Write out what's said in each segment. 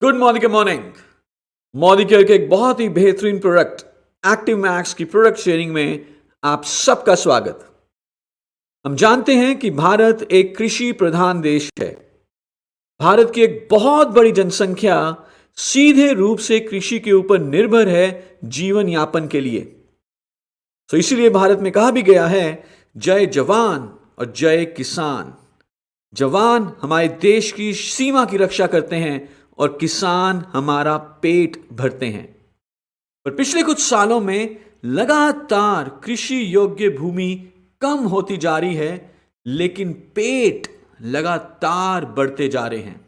Good morning. Modi care के एक बहुत ही बेहतरीन प्रोडक्ट एक्टिव मैक्स की प्रोडक्ट शेयरिंग में आप सबका स्वागत। हम जानते हैं कि भारत एक कृषि प्रधान देश है। भारत की एक बहुत बड़ी जनसंख्या सीधे रूप से कृषि के ऊपर निर्भर है जीवन यापन के लिए। तो इसीलिए भारत में कहा भी गया है, जय जवान और जय किसान। जवान हमारे देश की सीमा की रक्षा करते हैं और किसान हमारा पेट भरते हैं। पर पिछले कुछ सालों में लगातार कृषि योग्य भूमि कम होती जा रही है, लेकिन पेट लगातार बढ़ते जा रहे हैं।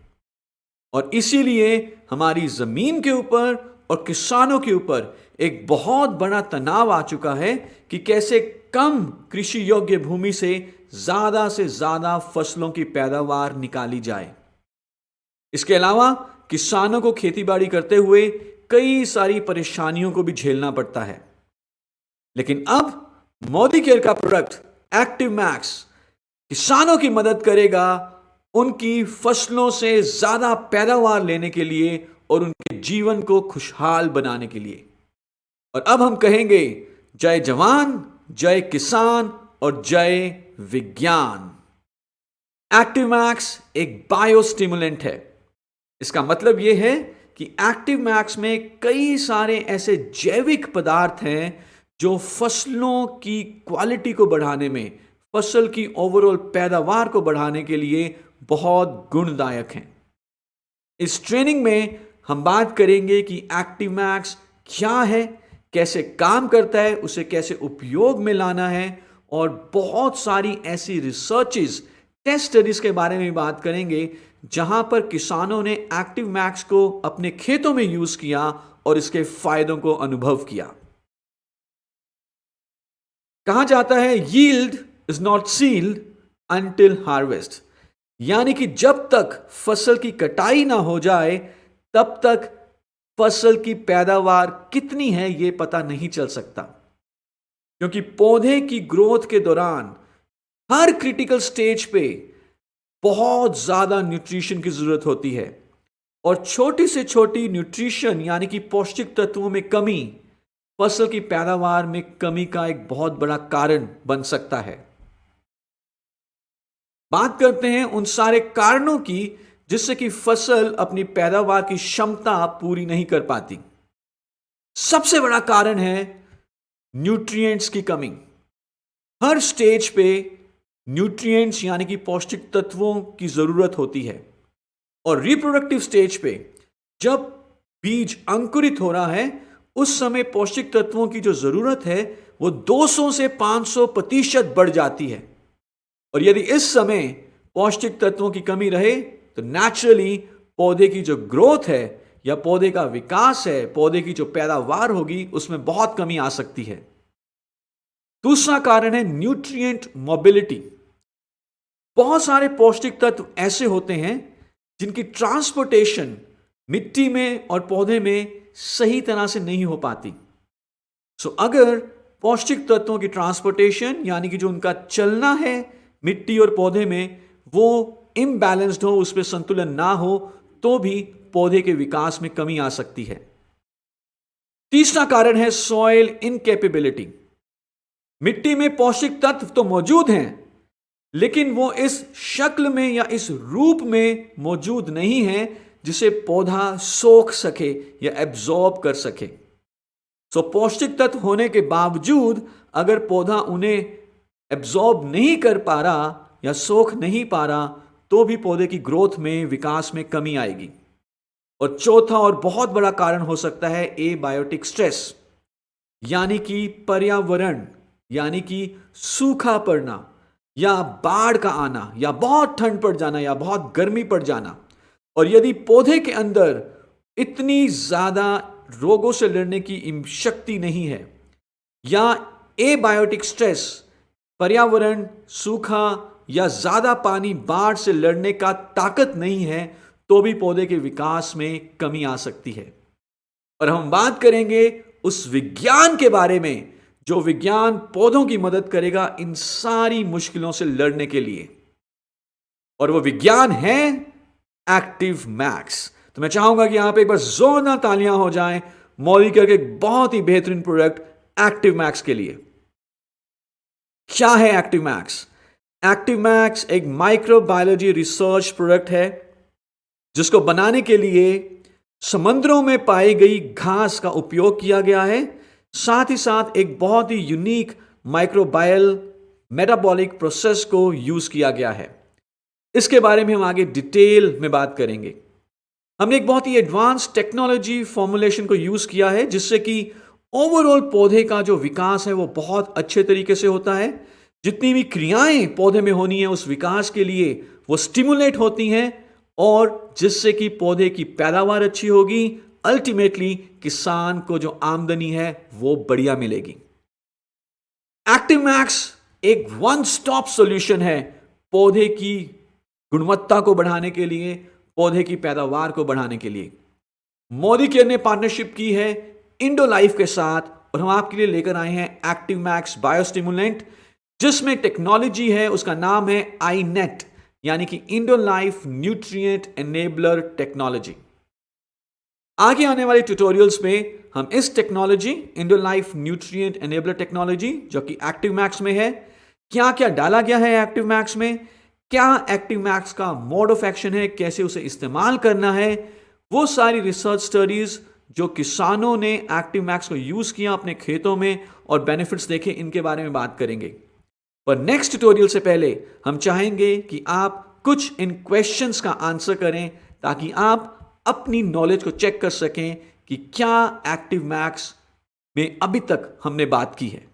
और इसीलिए हमारी जमीन के ऊपर और किसानों के ऊपर एक बहुत बड़ा तनाव आ चुका है कि कैसे कम कृषि योग्य भूमि से ज्यादा फसलों की पैदावार निकाली जाए। इसके अलावा किसानों को खेतीबाड़ी करते हुए कई सारी परेशानियों को भी झेलना पड़ता है। लेकिन अब मोदी केयर का प्रोडक्ट एक्टिव मैक्स किसानों की मदद करेगा उनकी फसलों से ज्यादा पैदावार लेने के लिए और उनके जीवन को खुशहाल बनाने के लिए। और अब हम कहेंगे, जय जवान, जय किसान और जय विज्ञान। एक्टिव मैक्स एक बायोस्टिमुलेंट है। इसका मतलब यह है कि एक्टिव मैक्स में कई सारे ऐसे जैविक पदार्थ हैं जो फसलों की क्वालिटी को बढ़ाने में, फसल की ओवरऑल पैदावार को बढ़ाने के लिए बहुत गुणदायक हैं। इस ट्रेनिंग में हम बात करेंगे कि एक्टिव मैक्स क्या है, कैसे काम करता है, उसे कैसे उपयोग में लाना है, और बहुत सारी ऐसी रिसर्चेस, टेस्ट स्टडीज के बारे में बात करेंगे जहां पर किसानों ने एक्टिव मैक्स को अपने खेतों में यूज किया और इसके फायदों को अनुभव किया। कहा जाता है, yield is not sealed until harvest, यानी कि जब तक फसल की कटाई ना हो जाए तब तक फसल की पैदावार कितनी है यह पता नहीं चल सकता। क्योंकि पौधे की ग्रोथ के दौरान हर क्रिटिकल स्टेज पे बहुत ज्यादा न्यूट्रिशन की जरूरत होती है, और छोटी से छोटी न्यूट्रिशन यानी कि पौष्टिक तत्वों में कमी फसल की पैदावार में कमी का एक बहुत बड़ा कारण बन सकता है। बात करते हैं उन सारे कारणों की जिससे कि फसल अपनी पैदावार की क्षमता पूरी नहीं कर पाती। सबसे बड़ा कारण है न्यूट्रिएंट्स की कमी। हर स्टेज पे न्यूट्रिएंट्स यानी कि पौष्टिक तत्वों की जरूरत होती है, और रिप्रोडक्टिव स्टेज पे जब बीज अंकुरित हो रहा है उस समय पौष्टिक तत्वों की जो जरूरत है वो 200 से 500% बढ़ जाती है। और यदि इस समय पौष्टिक तत्वों की कमी रहे तो नेचुरली पौधे की जो ग्रोथ है या पौधे का विकास है, पौधे की जो पैदावार होगी, उसमें बहुत कमी आ सकती है। दूसरा कारण है न्यूट्रिएंट मोबिलिटी। बहुत सारे पौष्टिक तत्व ऐसे होते हैं जिनकी ट्रांसपोर्टेशन मिट्टी में और पौधे में सही तरह से नहीं हो पाती। अगर पौष्टिक तत्वों की ट्रांसपोर्टेशन यानी कि जो उनका चलना है मिट्टी और पौधे में वो इम्बैलेंस्ड हो, उस पर संतुलन ना हो, तो भी पौधे के विकास में कमी आ सकती है। तीसरा कारण है सॉइल इनकैपेबिलिटी। मिट्टी में पौष्टिक तत्व तो मौजूद हैं, लेकिन वो इस शक्ल में या इस रूप में मौजूद नहीं है जिसे पौधा सोख सके या एब्जॉर्ब कर सके। पौष्टिक तत्व होने के बावजूद अगर पौधा उन्हें एब्जॉर्ब नहीं कर पा रहा या सोख नहीं पा रहा तो भी पौधे की ग्रोथ में, विकास में कमी आएगी। और चौथा और बहुत बड़ा कारण हो सकता है एबायोटिक स्ट्रेस, यानी कि पर्यावरण, यानी कि सूखा पड़ना या बाढ़ का आना या बहुत ठंड पड़ जाना या बहुत गर्मी पड़ जाना। और यदि पौधे के अंदर इतनी ज्यादा रोगों से लड़ने की शक्ति नहीं है, या एबायोटिक स्ट्रेस, पर्यावरण, सूखा या ज्यादा पानी, बाढ़ से लड़ने का ताकत नहीं है, तो भी पौधे के विकास में कमी आ सकती है। और हम बात करेंगे उस विज्ञान के बारे में जो विज्ञान पौधों की मदद करेगा इन सारी मुश्किलों से लड़ने के लिए, और वो विज्ञान है एक्टिव मैक्स। तो मैं चाहूंगा कि यहां पे एक बार जोरदार तालियां हो जाएं मॉलिक्यूल के एक बहुत ही बेहतरीन प्रोडक्ट एक्टिव मैक्स के लिए। क्या है एक्टिव मैक्स? एक्टिव मैक्स एक माइक्रोबायोलॉजी रिसर्च प्रोडक्ट है जिसको बनाने के लिए समंदरों में पाई गई घास का उपयोग किया गया है। साथ ही साथ एक बहुत ही यूनिक माइक्रोबायल मेटाबॉलिक प्रोसेस को यूज किया गया है। इसके बारे में हम आगे डिटेल में बात करेंगे। हमने एक बहुत ही एडवांस टेक्नोलॉजी फॉर्मुलेशन को यूज किया है जिससे कि ओवरऑल पौधे का जो विकास है वो बहुत अच्छे तरीके से होता है। जितनी भी क्रियाएं पौधे में होनी है उस विकास के लिए वो स्टिमुलेट होती हैं और जिससे कि पौधे की पैदावार अच्छी होगी। अल्टीमेटली किसान को जो आमदनी है वो बढ़िया मिलेगी। एक्टिव मैक्स एक वन स्टॉप सॉल्यूशन है पौधे की गुणवत्ता को बढ़ाने के लिए, पौधे की पैदावार को बढ़ाने के लिए। मोदी केयर ने पार्टनरशिप की है इंडोलाइफ के साथ और हम आपके लिए लेकर आए हैं एक्टिव मैक्स बायोस्टिमुलेंट जिसमें टेक्नोलॉजी है, उसका नाम है आईनेट यानी कि इंडोलाइफ न्यूट्रिएंट एनेबलर टेक्नोलॉजी। आगे आने वाले ट्यूटोरियल्स में हम इस टेक्नोलॉजी इंडोलाइफ न्यूट्रिएंट एनेबलर टेक्नोलॉजी जो कि एक्टिव मैक्स में है, क्या क्या डाला गया है एक्टिव मैक्स में, क्या एक्टिव मैक्स का मोड ऑफ एक्शन है, कैसे उसे इस्तेमाल करना है, वो सारी रिसर्च स्टडीज जो किसानों ने एक्टिव मैक्स को यूज किया अपने खेतों में और बेनिफिट्स देखे, इनके बारे में बात करेंगे। पर नेक्स्ट ट्यूटोरियल से पहले हम चाहेंगे कि आप कुछ इन क्वेश्चंस का आंसर करें ताकि आप अपनी नॉलेज को चेक कर सकें कि क्या एक्टिव मैक्स में अभी तक हमने बात की है।